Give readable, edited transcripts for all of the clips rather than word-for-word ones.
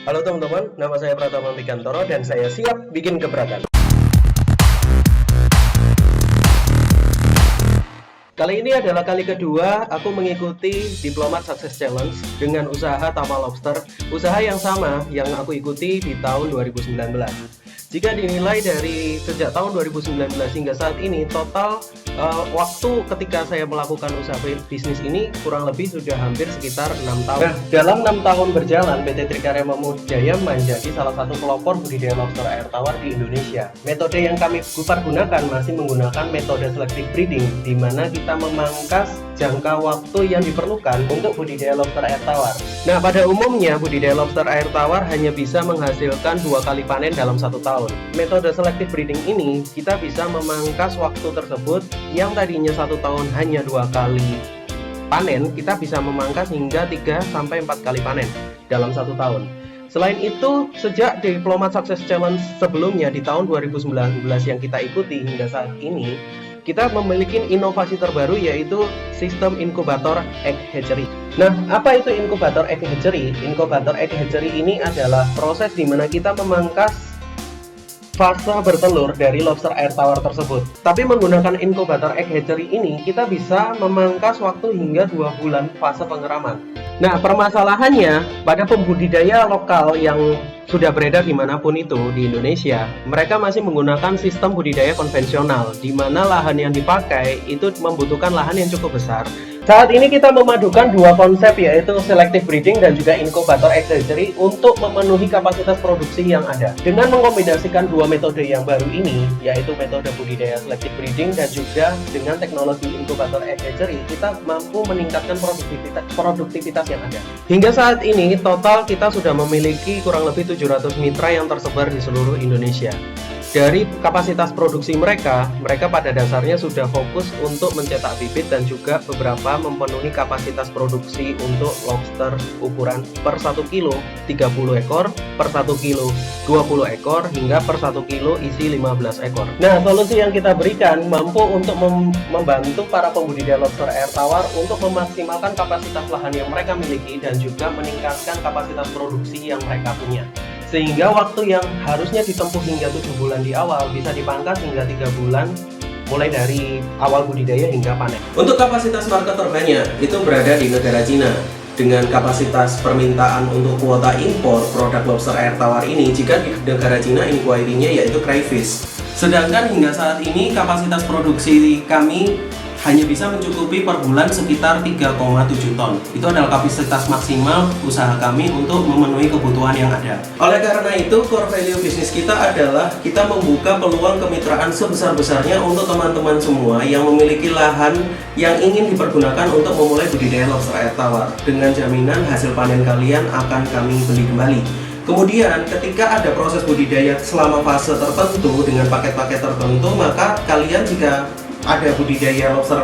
Halo teman-teman, nama saya Pratama Mikantoro dan saya siap bikin gebrakan. Kali ini adalah kali kedua aku mengikuti Diplomat Success Challenge dengan usaha Tama Lobster, usaha yang sama yang aku ikuti di tahun 2019. Jika dinilai dari sejak tahun 2019 hingga saat ini, total waktu ketika saya melakukan usaha bisnis ini kurang lebih sudah hampir sekitar 6 tahun. Nah, dalam 6 tahun berjalan, PT Trikarya Mamujaya menjadi salah satu pelopor budidaya lobster air tawar di Indonesia. Metode yang kami gunakan masih menggunakan metode selective breeding, di mana kita memangkas jangka waktu yang diperlukan untuk budidaya lobster air tawar. Nah, pada umumnya budidaya lobster air tawar hanya bisa menghasilkan 2 kali panen dalam 1 tahun. Metode selective breeding ini kita bisa memangkas waktu tersebut yang tadinya 1 tahun hanya 2 kali panen, kita bisa memangkas hingga 3-4 kali panen dalam 1 tahun. Selain itu, sejak Diplomat Success Challenge sebelumnya di tahun 2019 yang kita ikuti hingga saat ini, kita memiliki inovasi terbaru yaitu sistem inkubator egg hatchery. Nah, apa itu inkubator egg hatchery? Inkubator egg hatchery ini adalah proses di mana kita memangkas fase bertelur dari lobster air tawar tersebut. Tapi menggunakan inkubator egg hatchery ini, kita bisa memangkas waktu hingga 2 bulan fase pengeraman. Nah, permasalahannya pada pembudidaya lokal yang sudah beredar dimanapun itu di Indonesia, mereka masih menggunakan sistem budidaya konvensional, di mana lahan yang dipakai itu membutuhkan lahan yang cukup besar. Saat ini kita memadukan 2 konsep, yaitu selective breeding dan juga inkubator egg hatchery untuk memenuhi kapasitas produksi yang ada. Dengan mengkombinasikan 2 metode yang baru ini, yaitu metode budidaya selective breeding dan juga dengan teknologi inkubator egg hatchery, kita mampu meningkatkan produktivitas yang ada. Hingga saat ini, total kita sudah memiliki kurang lebih 700 mitra yang tersebar di seluruh Indonesia. Dari kapasitas produksi mereka pada dasarnya sudah fokus untuk mencetak bibit dan juga beberapa memenuhi kapasitas produksi untuk lobster ukuran per 1 kilo 30 ekor, per 1 kilo 20 ekor, hingga per 1 kilo isi 15 ekor. Nah, solusi yang kita berikan mampu untuk membantu para pembudidaya lobster air tawar untuk memaksimalkan kapasitas lahan yang mereka miliki dan juga meningkatkan kapasitas produksi yang mereka punya. Sehingga waktu yang harusnya ditempuh hingga 7 bulan di awal bisa dipangkas hingga 3 bulan mulai dari awal budidaya hingga panen. Untuk kapasitas market terbanyak itu berada di negara Cina dengan kapasitas permintaan untuk kuota impor produk lobster air tawar ini. Jika di negara Cina inquiry-nya yaitu crayfish. Sedangkan hingga saat ini kapasitas produksi kami hanya bisa mencukupi per bulan sekitar 3,7 ton. Itu adalah kapasitas maksimal usaha kami untuk memenuhi kebutuhan yang ada. Oleh karena itu, core value bisnis kita adalah kita membuka peluang kemitraan sebesar-besarnya untuk teman-teman semua yang memiliki lahan yang ingin dipergunakan untuk memulai budidaya lobster air tawar. Dengan jaminan hasil panen kalian akan kami beli kembali. Kemudian ketika ada proses budidaya selama fase tertentu dengan paket-paket tertentu, maka kalian jika ada budidaya lobster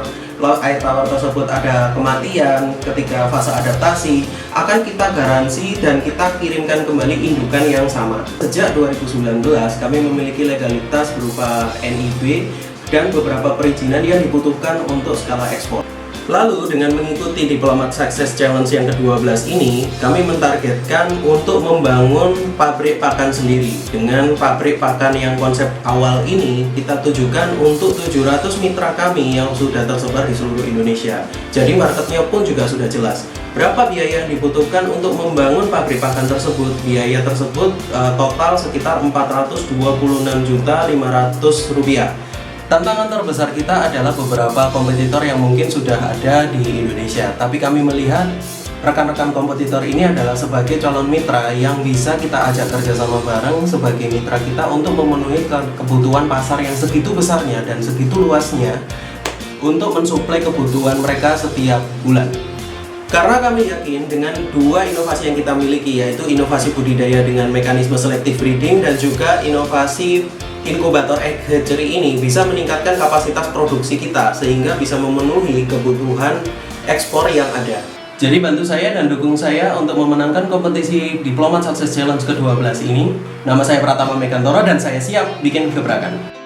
air tawar tersebut ada kematian ketika fase adaptasi, akan kita garansi dan kita kirimkan kembali indukan yang sama. Sejak 2019 kami memiliki legalitas berupa NIB dan beberapa perizinan yang dibutuhkan untuk skala ekspor. Lalu dengan mengikuti Diplomat Success Challenge yang ke-12 ini, kami mentargetkan untuk membangun pabrik pakan sendiri. Dengan pabrik pakan yang konsep awal ini kita tujukan untuk 700 mitra kami yang sudah tersebar di seluruh Indonesia. Jadi marketnya pun juga sudah jelas. Berapa biaya yang dibutuhkan untuk membangun pabrik pakan tersebut? Biaya tersebut total sekitar Rp46.500.000. Tantangan terbesar kita adalah beberapa kompetitor yang mungkin sudah ada di Indonesia, tapi kami melihat rekan-rekan kompetitor ini adalah sebagai calon mitra yang bisa kita ajak kerjasama bareng sebagai mitra kita untuk memenuhi kebutuhan pasar yang segitu besarnya dan segitu luasnya untuk mensuplai kebutuhan mereka setiap bulan. Karena kami yakin dengan 2 inovasi yang kita miliki, yaitu inovasi budidaya dengan mekanisme selective breeding dan juga inovasi inkubator egg hatchery ini bisa meningkatkan kapasitas produksi kita sehingga bisa memenuhi kebutuhan ekspor yang ada. Jadi bantu saya dan dukung saya untuk memenangkan kompetisi Diplomat Success Challenge ke-12 ini. Nama saya Pratama Mikantoro dan saya siap bikin gebrakan.